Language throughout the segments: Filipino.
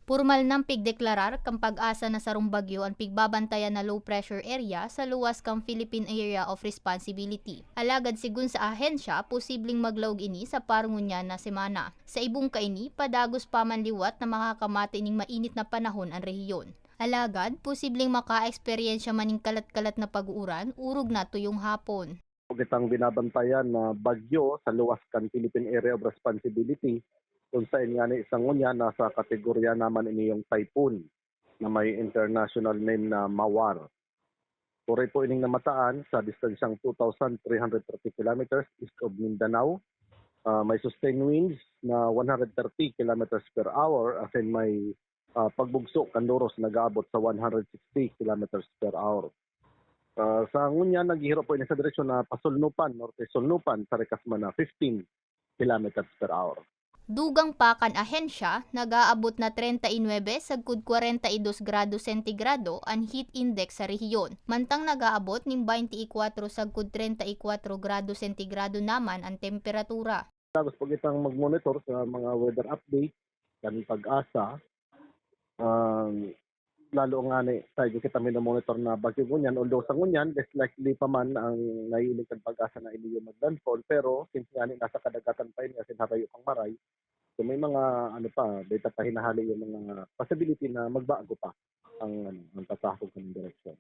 Pormal ng pigdeklarar kang pag-asa na sarong bagyo ang pigbabantayan na low pressure area sa luwas kang Philippine Area of Responsibility. Alagad sigun sa ahensya, posibleng maglaog ini sa parngunya na semana. Sa ibong kaini, padagos pa man liwat na makakamati ning mainit na panahon ang rehiyon. Alagad, posibleng maka-eksperyensya maning kalat-kalat na pag-uuran, urog na tuyong hapon. Kitang binabantayan na bagyo sa luwas kan Philippine Area of Responsibility kung saan nga ni isang ngunya nasa kategorya naman ini yung typhoon na may international name na Mawar. Puri po ining namataan sa distansyang 2,330 kilometers east of Mindanao. May sustained winds na 130 kilometers per hour as in may pagbugso kanduros nag-aabot sa 160 kilometers per hour. Sa ngunya naghihiro po ini sa direksyon na pasulnupan, norte-sulnupan sa rekasman na 15 kilometers per hour. Dugang pa kan ahensya, nag-aabot na 39 sagkud 42 grado sentigrado ang heat index sa rehiyon. Mantang nag-aabot ning 24 sagkud 34 grado sentigrado naman ang temperatura. Tapos pag itang mag-monitor sa mga weather update kan pag-asa, lalo nga ni tayo kita monitor na bagyo ngunyan, although sa ngunyan less likely pa man ang naiinig kan pag-asa na ini yung maglandfall, pero since nga ni nasa kadagatan pa ini asin harayo pang maray, so may mga data pa hinahali yung mga possibility na magbago pa ang pasahog ng direksyon.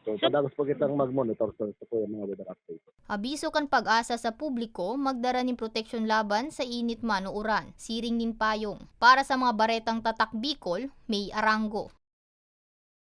So padagos po kitang mag-monitor sa yung mga weather update. Abiso kan pag-asa sa publiko, magdara ning proteksyon laban sa init man o uran, siring nin payong. Para sa mga baretang tatak Bicol, May Arango.